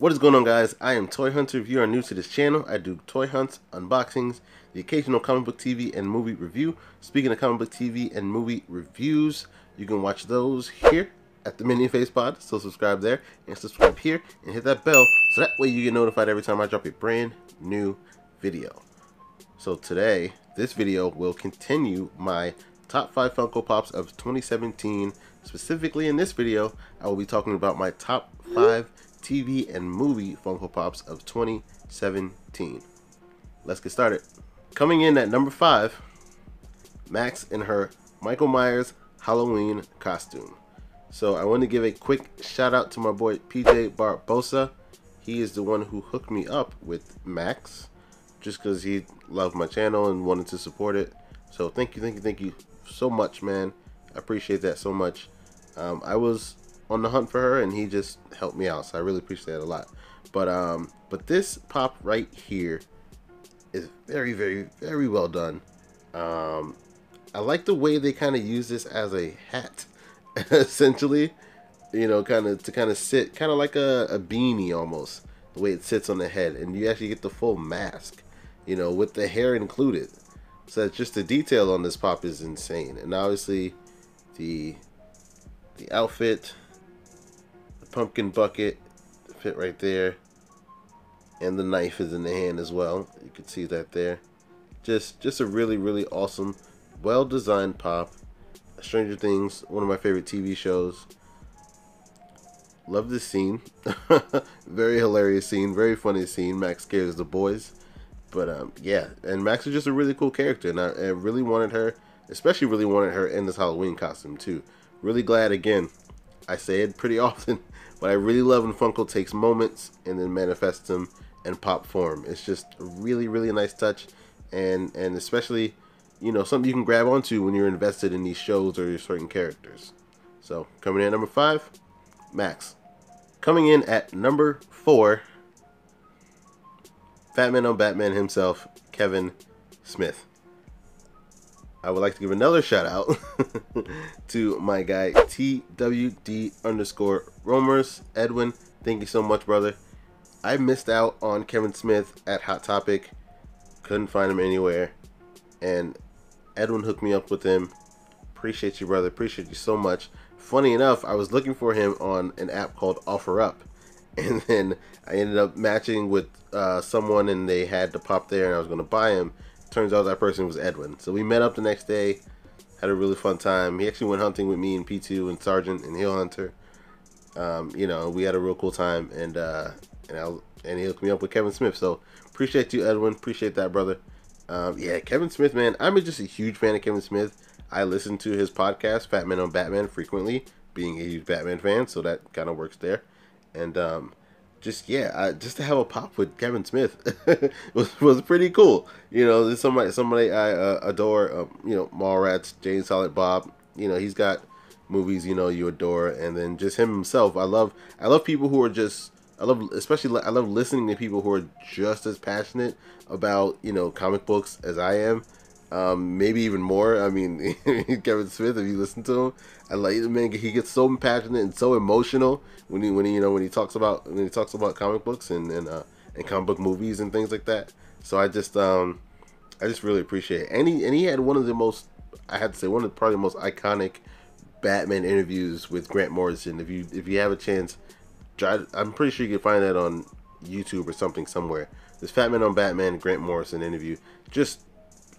What is going on, guys? I am Toyhuntr. If you are new to this channel, I do toy hunts, unboxings, the occasional comic book TV and movie review. Speaking of comic book TV and movie reviews, you can watch those here at the Minion Face Pod. So subscribe there and subscribe here and hit that bell so that way you get notified every time I drop a brand new video. So today, this video will continue my top 5 Funko Pops of 2017. Specifically in this video, I will be talking about my top 5 TV and movie Funko Pops of 2017. Let's get started. Coming in at number 5, Max in her Michael Myers Halloween costume. So I want to give a quick shout out to my boy PJ Barbosa. He is the one who hooked me up with Max, just because he loved my channel and wanted to support it. So thank you so much, man. I appreciate that so much. I was on the hunt for her and he just helped me out, so I really appreciate it a lot. But this pop right here is very well done. I like the way they kind of use this as a hat essentially, you know, to sit kind of like a beanie almost, the way it sits on the head, and you actually get the full mask, you know, with the hair included. So it's just the detail on this pop is insane. And obviously the outfit, the pumpkin bucket fit right there, and the knife is in the hand as well. You can see that there. Just a really awesome, well designed pop. Stranger Things, one of my favorite TV shows. Love this scene. Very hilarious scene, very funny scene. Max scares the boys. But yeah, and Max is just a really cool character, and I really wanted her, especially really wanted her in this Halloween costume too. Really glad, again, I say it pretty often, but I really love when Funko takes moments and then manifests them in pop form. It's just a really nice touch, and especially, you know, something you can grab onto when you're invested in these shows or certain characters. So coming in at number 5, Max. Coming in at number 4, Batman on Batman himself, Kevin Smith. I would like to give another shout out to my guy TWD_Romers, Edwin. Thank you so much, brother. I missed out on Kevin Smith at Hot Topic. Couldn't find him anywhere. And Edwin hooked me up with him. Appreciate you, brother. Appreciate you so much. Funny enough, I was looking for him on an app called OfferUp. And then I ended up matching with someone, and they had the pop there, and I was going to buy him. Turns out that person was Edwin. So we met up the next day, had a really fun time. He actually went hunting with me and P2 and Sergeant and Hill Hunter. You know, we had a real cool time, and he hooked me up with Kevin Smith. So appreciate you, Edwin. Appreciate that, brother. Yeah, Kevin Smith, man. I'm just a huge fan of Kevin Smith. I listen to his podcast, Fat Man on Batman, frequently, being a huge Batman fan, so that kind of works there. And just to have a pop with Kevin Smith was pretty cool. You know, there's somebody I adore. You know, Mallrats, Jane Silent Bob. You know, he's got movies, you know, you adore, and then just him himself. I love people who are just. I love listening to people who are just as passionate about, you know, comic books as I am. Maybe even more. I mean, Kevin Smith, if you listen to him, I like the man. He gets so passionate and so emotional when he talks about comic books and comic book movies and things like that. So I just really appreciate it. And he had one of the most, I had to say, one of probably the most iconic Batman interviews with Grant Morrison. If you have a chance, I'm pretty sure you can find that on YouTube or something somewhere. This Fat Man on Batman Grant Morrison interview.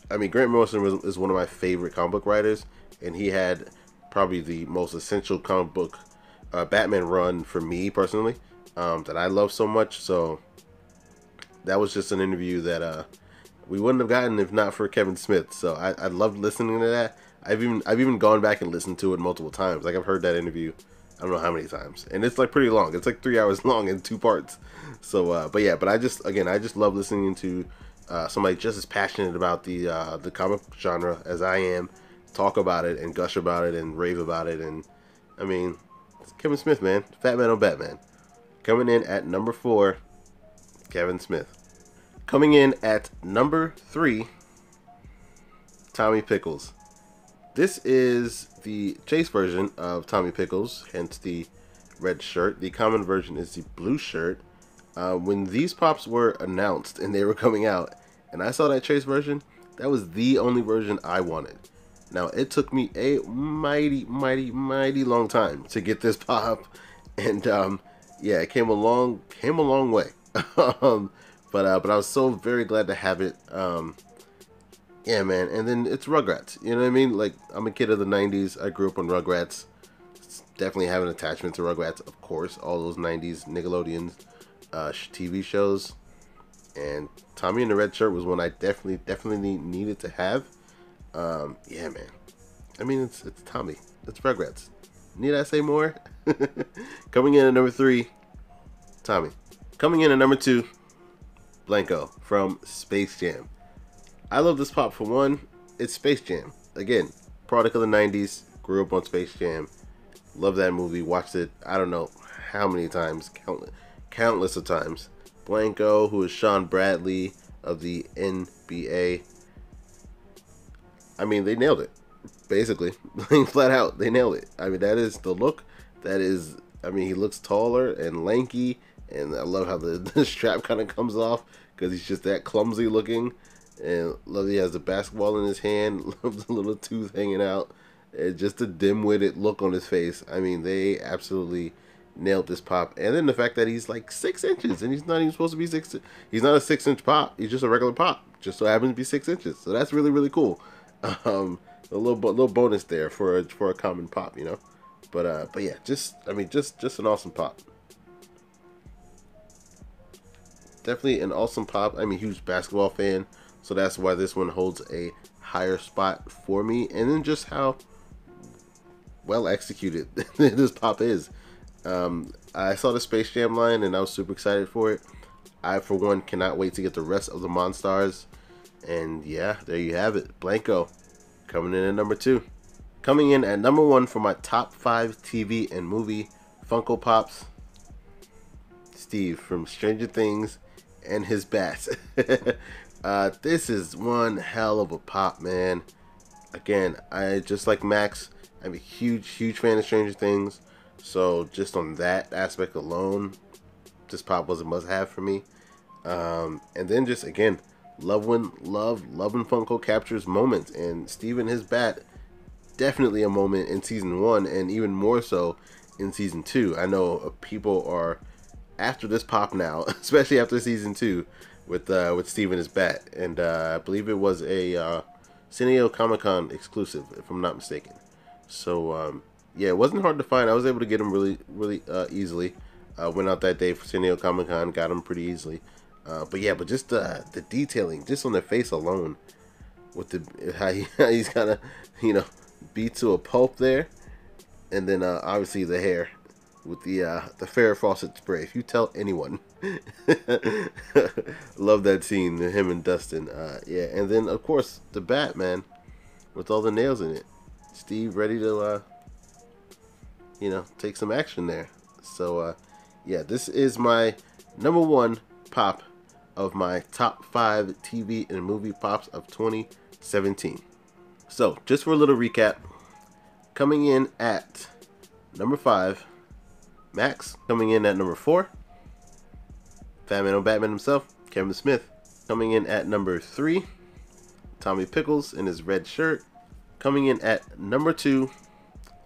I mean, Grant Morrison is one of my favorite comic book writers, and he had probably the most essential comic book Batman run for me personally, that I love so much. So that was just an interview that we wouldn't have gotten if not for Kevin Smith. So I loved listening to that. I've even gone back and listened to it multiple times. Like, I've heard that interview I don't know how many times, and it's like pretty long. It's like 3 hours long in 2 parts. So but I just love listening to somebody just as passionate about the comic genre as I am, talk about it and gush about it and rave about it. And I mean, it's Kevin Smith, man. Fat Man on Batman. Coming in at number 4, Kevin Smith. Coming in at number 3, Tommy Pickles. This is the Chase version of Tommy Pickles, hence the red shirt. The common version is the blue shirt. When these pops were announced and they were coming out, and I saw that Chase version, that was the only version I wanted. Now, it took me a mighty long time to get this pop, and yeah, it came a long way. But I was so very glad to have it. Yeah, man. And then it's Rugrats. You know what I mean? Like, I'm a kid of the '90s. I grew up on Rugrats. Definitely have an attachment to Rugrats, of course. All those '90s Nickelodeon TV shows. And Tommy in the Red Shirt was one I definitely needed to have. Yeah, man. I mean, it's Tommy. It's Rugrats. Need I say more? Coming in at number 3, Tommy. Coming in at number 2, Blanco from Space Jam. I love this pop for one. It's Space Jam. Again, product of the '90s. Grew up on Space Jam. Love that movie. Watched it, I don't know how many times. Countless of times. Blanco, who is Sean Bradley of the NBA. I mean, they nailed it. Basically. Flat out, they nailed it. I mean, that is the look. That is, I mean, he looks taller and lanky. And I love how the strap kind of comes off. Because he's just that clumsy looking. And love he has the basketball in his hand. Love the little tooth hanging out. And just a dim-witted look on his face. I mean, they absolutely nailed this pop. And then the fact that he's like 6 inches. And he's not even supposed to be 6. He's not a 6-inch pop. He's just a regular pop. Just so happens to be 6 inches. So that's really cool. A little bonus there for a common pop, you know. But yeah, just an awesome pop. Definitely an awesome pop. I'm a huge basketball fan, so that's why this one holds a higher spot for me. And then just how well executed this pop is. I saw the Space Jam line and I was super excited for it. I, for one, cannot wait to get the rest of the Monstars. And yeah, there you have it. Blanco coming in at number 2. Coming in at number 1 for my top 5 TV and movie Funko Pops, Steve from Stranger Things and his bats. This is one hell of a pop, man. Again, I just like Max. I'm a huge fan of Stranger Things. So just on that aspect alone, this pop was a must-have for me. And then just again, loving Funko captures moments, and Steve and his bat, definitely a moment in season 1, and even more so in season 2. I know people are after this pop now, especially after season 2 with Steve and his bat, and I believe it was a San Diego Comic-Con exclusive, if I'm not mistaken. So yeah, it wasn't hard to find. I was able to get them really easily. Went out that day for San Diego Comic-Con, got them pretty easily. But yeah, but just the detailing, just on the face alone, with the how he's kind of, you know, beat to a pulp there, and then obviously the hair with the Farrah Fawcett spray. If you tell anyone, love that scene, him and Dustin. Yeah, and then of course the bat, man, with all the nails in it. Steve ready to you know, take some action there. So yeah, this is my number 1 pop of my top 5 TV and movie pops of 2017. So just for a little recap, coming in at number 5, Max. Coming in at number 4, Batman on Batman himself, Kevin Smith. Coming in at number 3, Tommy Pickles in his red shirt. Coming in at number 2,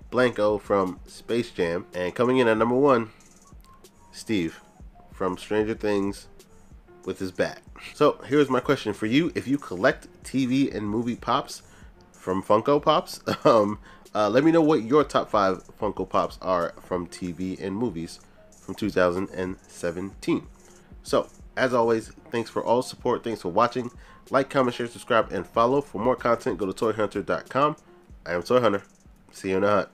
Blanco from Space Jam. And coming in at number 1, Steve from Stranger Things with his bat. So here's my question for you. If you collect TV and movie pops from Funko Pops, let me know what your top 5 Funko Pops are from TV and movies from 2017. So, as always, thanks for all support. Thanks for watching. Like, comment, share, subscribe, and follow. For more content, go to toyhuntr.com. I am Toyhuntr. See you in the hunt.